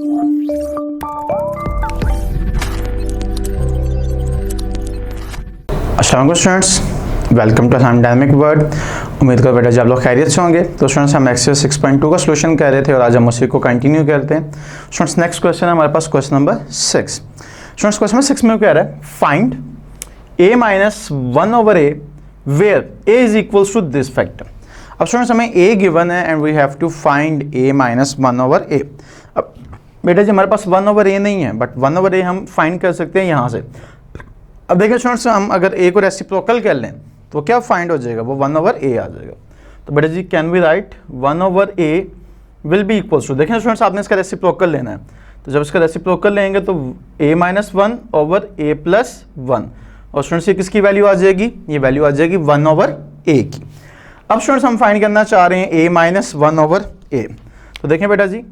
अस्सलाम वालेकुम students, welcome to assignment dynamic word. उम्मीद करो बेटा जब लोग खैरियत से होंगे। तो स्टूडेंट्स हम एक्सरसाइज 6.2 का सोल्यूशन कर रहे थे और आज हम उसी को कंटिन्यू करते हैं। स्टूडेंट्स नेक्स्ट क्वेश्चन है हमारे पास question number 6। Students question number 6 में क्या कह रहा है, find a minus 1 over a where a is equals to this factor. अब स्टूडेंट्स हमें a गिवन है and we have to find a minus 1 over a। अब बेटा जी हमारे पास 1 ओवर a नहीं है, बट 1 ओवर a हम फाइंड कर सकते हैं यहाँ से। अब देखिए स्टूडेंट्स, हम अगर a को रेसिप्रोकल कर लें तो क्या फाइंड हो जाएगा, वो 1 ओवर a आ जाएगा। तो बेटा जी can we write 1 over a will be equals to, देखें स्टूडेंट्स आपने इसका रेसिप्रोकल लेना है, तो जब इसका रेसिप्रोकल लेंगे तो a minus 1 over a plus 1, और स्टूडेंट्स ये किसकी वैल्यू आ जाएगी, ये वैल्यू आ जाएगी 1 ओवर a की। अब स्टूडेंट्स हम फाइंड करना चाह रहे हैं a माइनस 1 ओवर a। तो देखें बेटा जी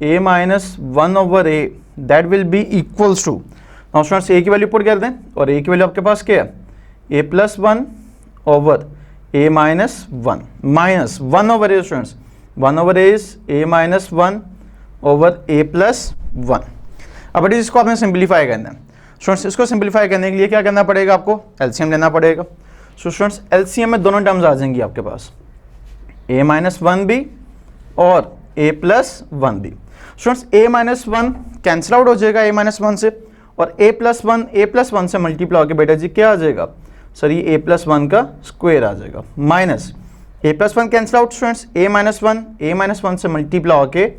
a minus 1 over a that will be equals to, now students a की वैल्यू पुट कर दें, और a की वैल्यू आपके पास क्या है, a plus 1 over a minus 1 minus 1 over a। Students 1 over a is a minus 1 over a plus 1। अब बेटा इसको आपने सिंप्लीफाई करना है। स्टूडेंट्स इसको सिंप्लीफाई करने के लिए क्या करना पड़ेगा, आपको एलसीएम लेना पड़ेगा। सो स्टूडेंट्स एलसीएम में दोनों टर्म्स आ जाएंगी आपके पास, a माइनस 1 भी और a प्लस 1 भी। Students a minus 1 cancel out हो जाएगा a माइनस 1 से, और a प्लस 1 से मल्टीप्लाई होकर बेटा जी क्या आ जाएगा, सर ये a प्लस 1 का स्क्वायर आ जाएगा, minus a plus 1 cancel out students, a minus 1 से मल्टीप्लाई होकर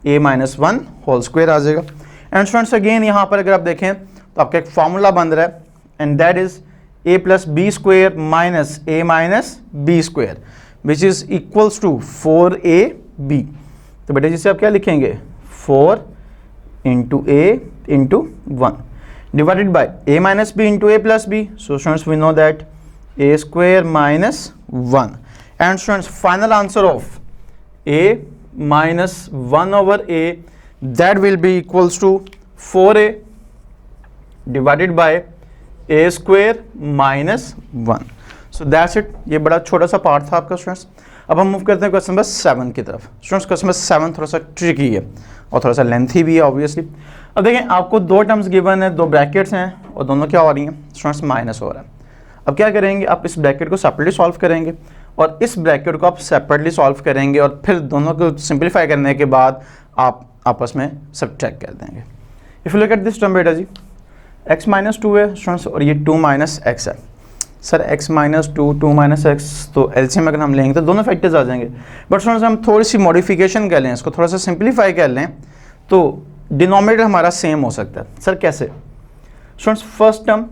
a माइनस 1 होल स्क्वायर आ जाएगा। एंड स्टूडेंट्स अगेन यहाँ पर अगर आप देखें तो आपका एक फॉर्मूला बन रहा है, and that is a plus B square minus a minus B square which is equals to 4ab। तो बेटा जिसे आप क्या लिखेंगे, 4 into a into 1 divided by a minus b into a plus b. So students we know that a square minus 1, and students final answer of a minus 1 over a that will be equals to 4a divided by a square minus 1. So that's it। ये बड़ा छोटा सा part था आपका students. अब हम move करते हैं क्वेश्चन नंबर 7 की तरफ। स्टूडेंट्स क्वेश्चन नंबर 7 थोड़ा सा ट्रिकी है और थोड़ा सा लेंथी भी है ऑब्वियसली। अब देखें आपको दो टर्म्स गिवन है, दो ब्रैकेट्स हैं, और दोनों क्या हो रही हैं स्टूडेंट्स, माइनस हो रहा है। अब क्या करेंगे, आप इस ब्रैकेट को सेपरेटली सॉल्व करेंगे और इस ब्रैकेट को आप सेपरेटली सॉल्व करेंगे, और फिर दोनों को सिंप्लीफाई करने के बाद आप आपस में सब्ट्रैक्ट कर देंगे। If you look at this term बेटा जी x माइनस 2 है स्टूडेंट्स, और ये 2 माइनस एक्स है। Sir x minus 2 2 minus x, तो एलसीएम अगर हम लेंगे तो दोनों फैक्टर्स आ जाएंगे। बट स्टूडेंट्स हम थोड़ी सी मॉडिफिकेशन कर लें, इसको थोड़ा सा सिंप्लीफाई कर लें तो डिनोमिनेटर हमारा सेम हो सकता है। सर कैसे स्टूडेंट्स, फर्स्ट टर्म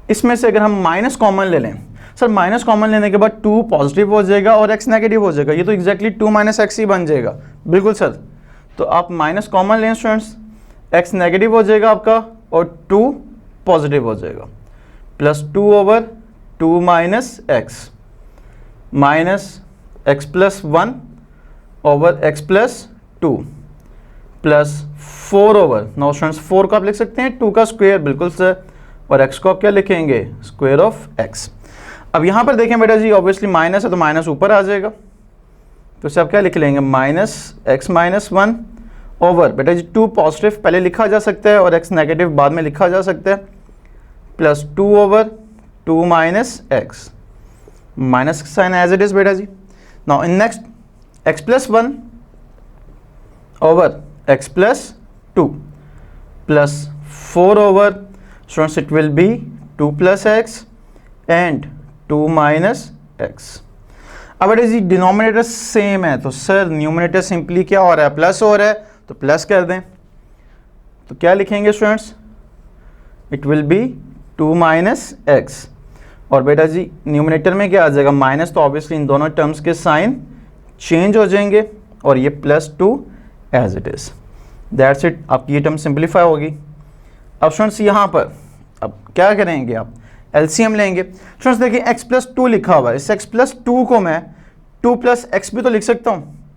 इसमें से अगर हम माइनस कॉमन ले लें, सर माइनस कॉमन लेने के बाद 2 पॉजिटिव हो जाएगा और x नेगेटिव हो जाएगा, ये तो एग्जैक्टली 2 माइनस एक्स ही बन जाएगा। बिल्कुल सर, तो आप माइनस कॉमन लें स्टूडेंट्स, x नेगेटिव हो जाएगा आपका और 2 पॉजिटिव हो जाएगा, plus 2 over 2 minus x minus x plus 1 over x plus 2 plus 4 over, no students 4 को आप लिख सकते हैं 2 का स्क्वायर, बिल्कुल सर, और x को आप क्या लिखेंगे, स्क्वायर ऑफ x। अब यहाँ पर देखें बेटा जी ऑब्वियसली माइनस है तो माइनस ऊपर आ जाएगा, तो इसे आप क्या लिख लेंगे, माइनस x माइनस 1 ओवर बेटा जी 2 पॉजिटिव पहले लिखा जा सकता है और x नेगेटिव बाद में लिखा जा सकता है, plus 2 over 2 minus x, minus sign as it is बेटा जी। Now in next x plus 1 over x plus 2 plus 4 over students it will be 2 plus x and 2 minus x. अब बेटा जी डिनोमिनेटर सेम है, तो सर न्यूमिनेटर सिंपली क्या हो रहा है, प्लस हो रहा है, तो प्लस कर दें, तो क्या लिखेंगे students, it will be 2 minus x, और बेटा जी न्यूमिनेटर में क्या आ जाएगा, माइनस, तो ऑब्वियसली इन दोनों टर्म्स के साइन चेंज हो जाएंगे और ये plus 2 as it is. That's it, आपकी ये टर्म सिंप्लीफाई होगी। अब स्टूडेंट्स यहाँ पर अब क्या करेंगे, आप एलसीएम लेंगे। स्टूडेंट्स देखिए x प्लस 2 लिखा हुआ है, इस x प्लस 2 को मैं 2 प्लस एक्स भी तो लिख सकता हूँ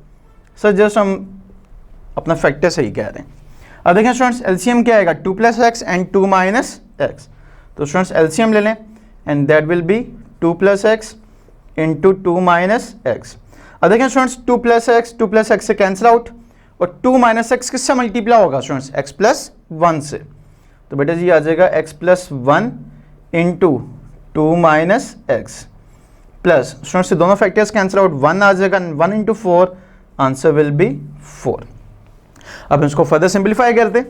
सर, जस्ट हम अपना फैक्टर सही कह रहे हैं। अब देखें स्टूडेंट्स एलसीएम क्या आएगा, 2 plus x and 2 minus x, तो स्टूडेंट्स एलसीएम ले लें and that will be 2 plus x into 2 minus x. अब देखें स्टूडेंट्स 2 प्लस एक्स से कैंसिल आउट और 2 माइनस एक्स किससे मल्टीप्लाई होगा स्टूडेंट्स, x प्लस 1 से। तो बेटा जी आ जाएगा x plus 1 into 2 minus x plus students दोनों फैक्टर्स कैंसिल आउट, 1 आ जाएगा, 1 इंटू 4, आंसर विल बी 4। अब इसको फर्दर सिंप्लीफाई करते।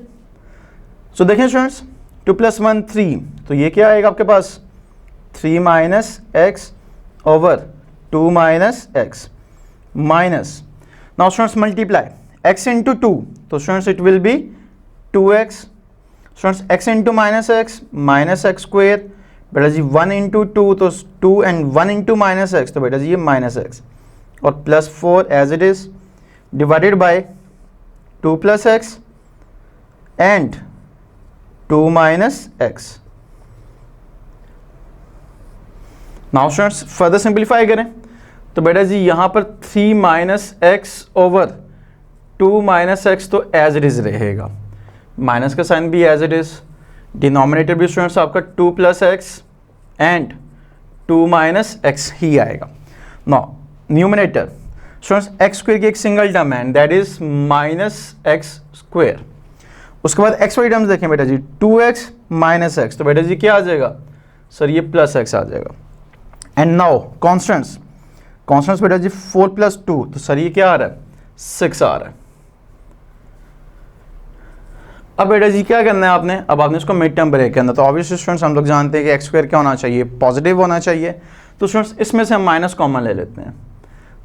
सो देखें स्टूडेंट्स 2 प्लस 1 3, तो ये क्या आएगा आपके पास 3 minus x over 2 minus x minus, now students multiply x into 2, तो students it will B 2x, students x into minus x square, बेटा जी 1 इंटू 2, तो 2 एंड 1 इंटू माइनस एक्स, तो बेटा जी ये माइनस एक्स और plus 4 as it is divided by 2 plus x and 2 minus x. Now students further simplify करें, तो बेटा जी यहाँ पर 3 minus x over 2 minus x तो एज इट इज रहेगा, माइनस का साइन भी एज इट इज, डिनोमिनेटर भी स्टूडेंट्स आपका 2 plus x and 2 minus x ही आएगा। Now numerator students x square की एक सिंगल टर्म है that is minus x square, उसके बाद एक्स वाली टर्म्स देखें बेटा जी 2x माइनस एक्स, तो बेटा जी क्या आ जाएगा सर ये प्लस एक्स आ जाएगा। एंड नाउ कॉन्स्टेंट्स बेटा जी 4 प्लस 2, तो सर ये क्या आ रहा है 6 आ रहा है। अब बेटा जी क्या करना है आपने, अब आपने इसको मिड टर्म ब्रेक करना, तो ऑब्वियसली स्टूडेंट्स हम लोग जानते हैं कि एक्स स्क्वायर क्या होना चाहिए, पॉजिटिव होना चाहिए, तो स्टूडेंट्स इसमें से हम माइनस कॉमन ले लेते हैं,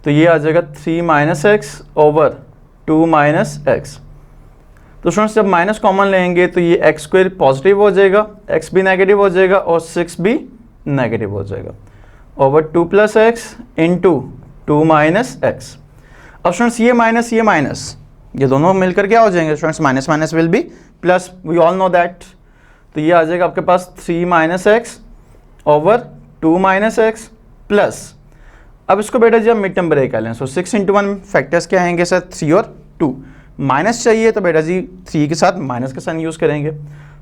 तो ये आ जाएगा 3 minus x over 2 minus x. तो स्टूडेंट्स जब माइनस कॉमन लेंगे तो ये एक्स स्क्वायर पॉजिटिव हो जाएगा, एक्स भी नेगेटिव हो जाएगा और 6 भी नेगेटिव हो जाएगा, over 2 plus x into 2 minus x. अब स्टूडेंट्स ये माइनस ये दोनों मिलकर क्या हो जाएंगे students, minus minus will be plus, we all know that. तो ये आ जाएगा आपके पास 3 minus x over 2 minus x plus, अब इसको बेटा जी हम मिड टर्म ब्रेक कर लें, सो 6 इंटू 1 फैक्टर्स क्या आएंगे सर 3 और 2, माइनस चाहिए तो बेटा जी 3 के साथ माइनस का साइन यूज़ करेंगे,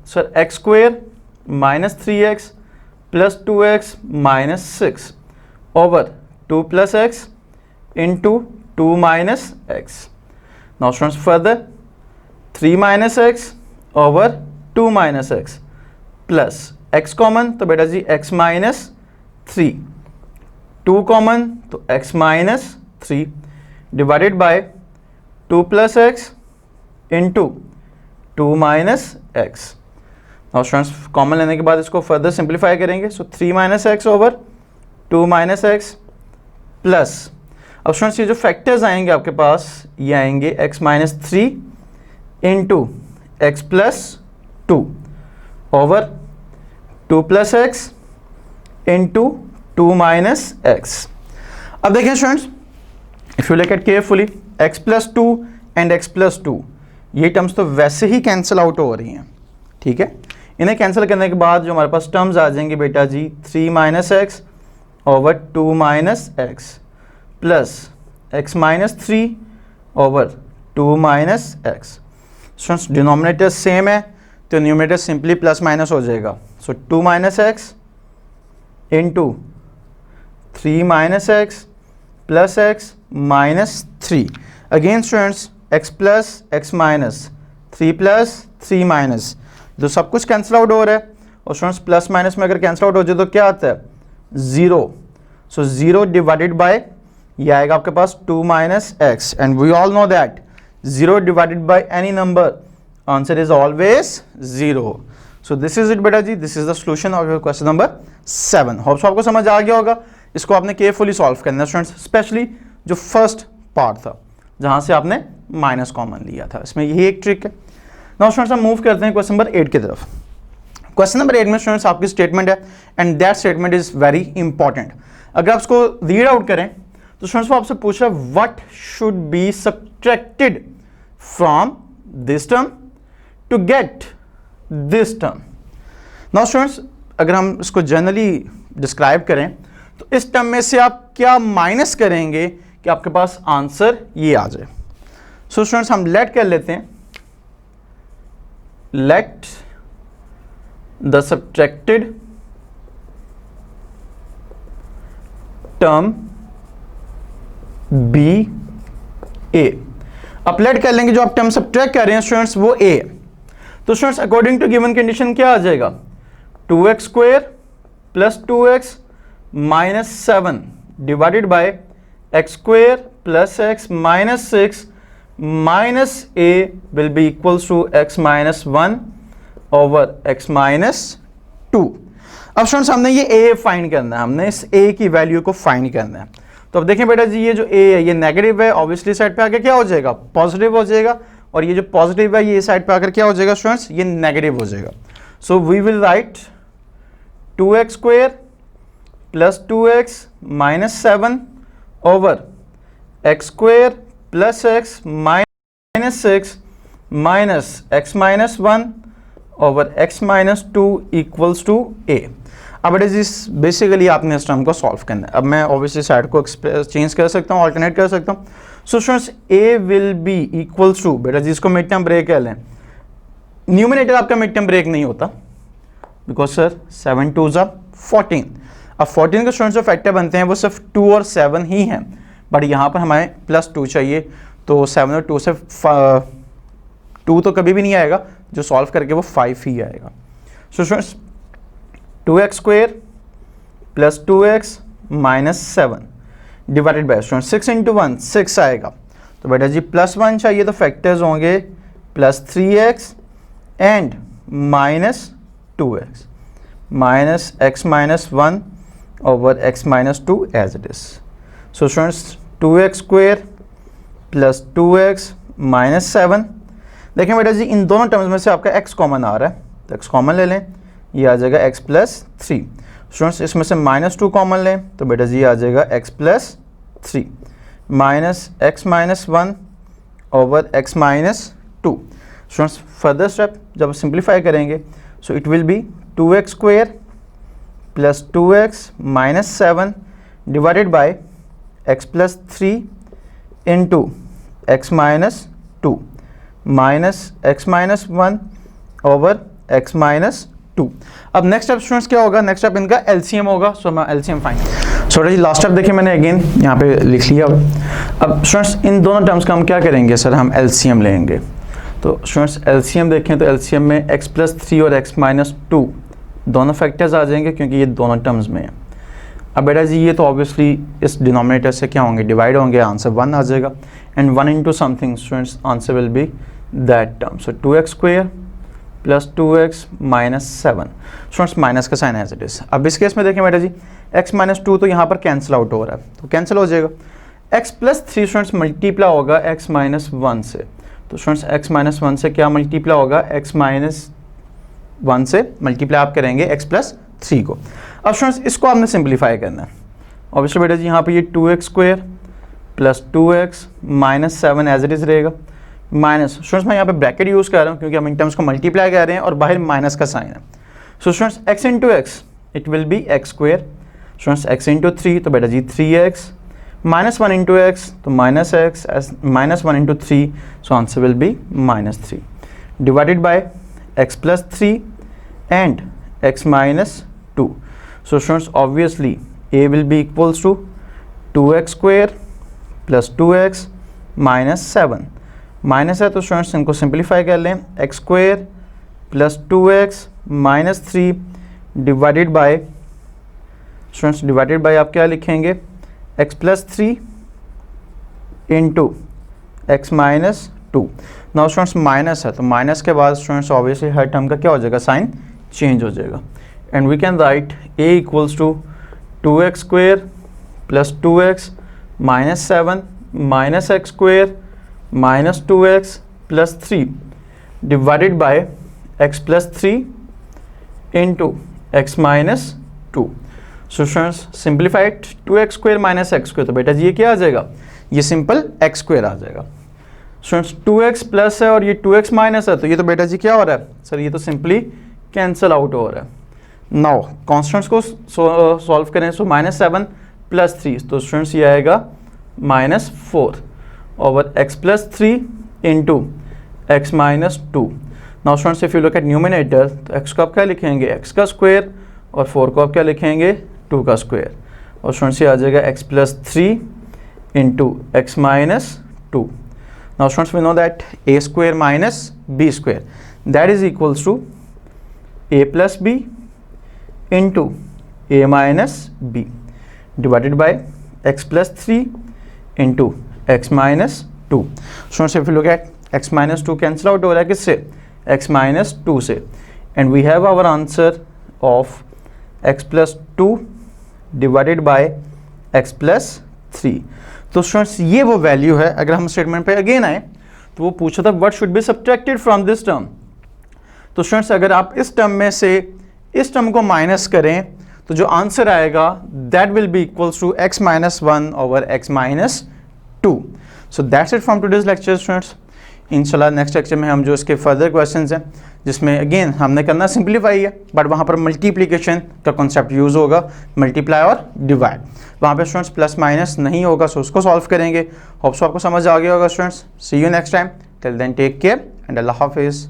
sir x square minus 3x plus 2x minus 6 over 2 plus x into 2 minus x. Now students further 3 minus x over 2 minus x plus x common, तो बेटा जी x माइनस 3, 2 कॉमन तो x minus 3 divided by 2 plus x into 2 minus x. Now students common लेने के बाद इसको further simplify करेंगे, सो 3 minus x over 2 minus x plus, अब students ये जो फैक्टर्स आएंगे आपके पास ये आएंगे x minus 3 into x plus 2 over 2 plus x into 2 minus x. अब देखें students if you look at carefully x plus 2 and x plus 2 ये टर्म्स तो वैसे ही कैंसिल आउट हो रही हैं, ठीक है। इन्हें कैंसिल करने के बाद जो हमारे पास टर्म्स आ जाएंगे बेटा जी 3 minus x over 2 minus x plus x minus 3 over 2 minus x. Students denominator same है तो न्यूमरेटर सिंपली प्लस माइनस हो जाएगा, सो 2 minus x into 3 minus x plus x minus 3, again students x plus x minus 3 plus 3 minus, तो सब कुछ cancel out हो रहा है और स्टूडेंट्स प्लस माइनस में अगर कैंसिल आउट हो जाए तो क्या आता है 0, सो 0 डिवाइडेड बाय ये आएगा आपके पास 2 minus x and we all know that 0 divided by any number answer is always 0। So this is it बेटा जी, this is the solution of your question number 7। Hopes आपको समझ आ गया होगा, इसको आपने केयरफुली सॉल्व करना है स्टूडेंट्स, स्पेशली जो फर्स्ट पार्ट था जहां से आपने माइनस कॉमन लिया था, इसमें यही एक ट्रिक है। नाउ स्टूडेंट्स हम मूव करते हैं क्वेश्चन नंबर 8 की तरफ। क्वेश्चन नंबर 8 में स्टूडेंट्स आपकी स्टेटमेंट है and that statement is very important. अगर आप इसको रीड आउट करें तो स्टूडेंट्स वो आपसे पूछ रहा है what should be subtracted from this term to get this term. Now students अगर हम इसको जनरली डिस्क्राइब करें तो इस टर्म में से आप क्या माइनस करेंगे कि आपके पास आंसर ये आ जाए। सो स्टूडेंट्स हम लेट कर लेते हैं, let the subtracted term be a. अपलेट कर लेंगे, जो आप टर्म सब्ट्रैक्ट कर रहे हैं स्टूडेंट्स वो a है। तो students according to given condition क्या आ जाएगा, 2x square plus 2x minus 7 divided by x square plus x minus 6 minus a will be equals to x minus 1 over x minus 2। अब स्टूडेंट्स हमने ये a find करना है, हमने इस a की वैल्यू को फाइंड करना है। तो अब देखें बेटा जी, ये जो a है ये नेगेटिव है, ऑब्वियसली साइड पे आके क्या हो जाएगा, पॉजिटिव हो जाएगा, और ये जो पॉजिटिव है ये साइड पे आकर क्या हो जाएगा स्टूडेंट्स, ये नेगेटिव हो जाएगा। So we will write 2x square plus 2x minus 7 over x square plus x minus 6 minus x minus 1 over x minus 2 equals to a। अब इट इज बेसिकली आपने इस टर्म को सॉल्व करना है। अब मैं ऑब्वियसली साइड को change कर सकता हूँ, ऑल्टरनेट कर सकता हूँ। So students a will be equals to, बेटा जिसको मिड टर्म ब्रेक कह लें, न्यूमिनेटर आपका मिड टर्म ब्रेक नहीं होता बिकॉज सर 7 2 ज़ा 14। अब 14 के स्टूडेंट्स जो फैक्टर बनते हैं वो सिर्फ 2 और 7 ही हैं, बट यहाँ पर हमें प्लस 2 चाहिए, तो 7 और 2 से 2 तो कभी भी नहीं आएगा, जो सॉल्व करके वो 5 ही आएगा। सो students 2x square plus 2x minus 7 divided bye student 6 into 1 6 आएगा, तो बेटा जी प्लस 1 चाहिए, तो फैक्टर्स होंगे plus 3x and minus 2x minus x minus 1 over x minus 2 as it is. So students 2x square plus 2x minus 7, देखें बेटा जी इन दोनों terms में से आपका x कॉमन आ रहा है, तो x कॉमन ले लें, ये आ जाएगा x प्लस 3। स्टूडेंट्स इसमें से माइनस 2 कॉमन लें, तो बेटा जी आ जाएगा x plus 3 minus x minus 1 over x minus 2। Students further step जब सिंप्लीफाई करेंगे, so it will B 2x square plus 2x minus 7 divided by x plus 3 into x minus 2 minus x minus 1 over x minus 2। अब next step students क्या होगा, next step इनका LCM होगा। सो मैं LCM find, सो जी last step देखिए मैंने again यहाँ पे लिख लिया। अब स्टूडेंट्स इन दोनों टर्म्स का हम क्या करेंगे सर, हम एलसीएम लेंगे। तो स्टूडेंट्स एलसीएम देखें तो एलसीएम में x प्लस 3 और x माइनस 2 दोनों फैक्टर्स आ जाएंगे क्योंकि ये दोनों टर्म्स में है। अब बेटा जी ये तो ऑब्वियसली इस डिनोमिनेटर से क्या होंगे, डिवाइड होंगे, आंसर 1 आ जाएगा, and 1 into something students answer will B that term. So 2x square plus 2x minus 7, students minus का साइन एज इट इज। अब इस केस में देखें बेटा जी x माइनस 2 तो यहाँ पर कैंसिल आउट हो रहा है, तो कैंसिल हो जाएगा। x प्लस 3 स्टूडेंट्स मल्टीप्लाई होगा x माइनस 1 से, तो स्टूडेंट्स x माइनस 1 से क्या मल्टीप्लाई होगा, x माइनस 1 से मल्टीप्लाई आप करेंगे x प्लस 3 को। अब स्टूडेंट्स इसको आपने सिंप्लीफाई करना है। ऑब्वियसली बेटा जी यहाँ पे ये 2x square plus 2x minus 7 as it is रहेगा, माइनस स्टूडेंट्स मैं यहाँ पे ब्रैकेट यूज़ कर रहा हूँ क्योंकि हम इन टर्म्स को मल्टीप्लाई कर रहे हैं और बाहर माइनस का साइन है। So students x into x it will be x square, students x into 3 तो बेटा जी 3x माइनस 1 इंटू एक्स तो minus x minus 1 into 3, so answer will be minus 3 divided by x plus 3 and x minus 2। So students obviously a will be equals to 2x square plus 2x minus 7, minus है तो students इनको simplify कर लें, x square plus 2x minus 3 divided bye students divided by आप क्या लिखेंगे, x plus 3 into x minus 2। Now students minus है तो माइनस के बाद स्टूडेंट्स ऑब्वियसली हर टर्म का क्या हो जाएगा, साइन चेंज हो जाएगा, and we can write a equals to 2x square plus 2x minus 7 minus x square minus 2x plus 3 divided by x plus 3 into x minus 2। So students simplified 2x square minus x square, तो बेटा जी ये क्या आ जाएगा, ये simple x square आ जाएगा। Students 2x plus है और ये 2x माइनस है, तो ये तो बेटा जी क्या हो रहा है सर, ये तो सिंपली कैंसिल आउट हो रहा है। नाउ कॉन्स्टेंट्स को सॉल्व करें, सो माइनस 7 प्लस 3, तो स्टूडेंट्स ये आएगा minus 4 over x plus 3 into x minus 2। Now students if you look at numerator, तो x को आप क्या लिखेंगे, x का स्क्वायर, और 4 को आप क्या लिखेंगे, 2 का स्क्वायर, और स्टूडेंट्स ये आ जाएगा x plus 3 into x minus 2। Now students, we know that a square minus b square, that is equals to a plus b into a minus b divided by x plus 3 into x minus 2. Students, if you look at x minus 2 cancel out हो रहा है किससे, x minus 2 से, and we have our answer of x plus 2 divided by x plus 3. तो students ये वो value है. अगर हम स्टेटमेंट पे अगेन आए तो वो पूछा था what should be subtracted from this term. तो स्टूडेंट्स अगर आप इस टर्म में से इस टर्म को माइनस करें तो जो आंसर आएगा that will be equals to x minus 1 over x minus 2. So that's it from today's lecture students. इंशाल्लाह नेक्स्ट लेक्चर में हम जो इसके फर्दर क्वेश्चंस हैं जिसमें अगेन हमने करना सिंप्लीफाई है बट वहाँ पर मल्टीप्लिकेशन का कॉन्सेप्ट यूज़ होगा, मल्टीप्लाई और डिवाइड. वहाँ पे स्टूडेंट्स प्लस माइनस नहीं होगा, सो उसको सॉल्व करेंगे. होप सो आपको समझ आ गया होगा students. See you next time. Till then take care and अल्लाह हाफिज़.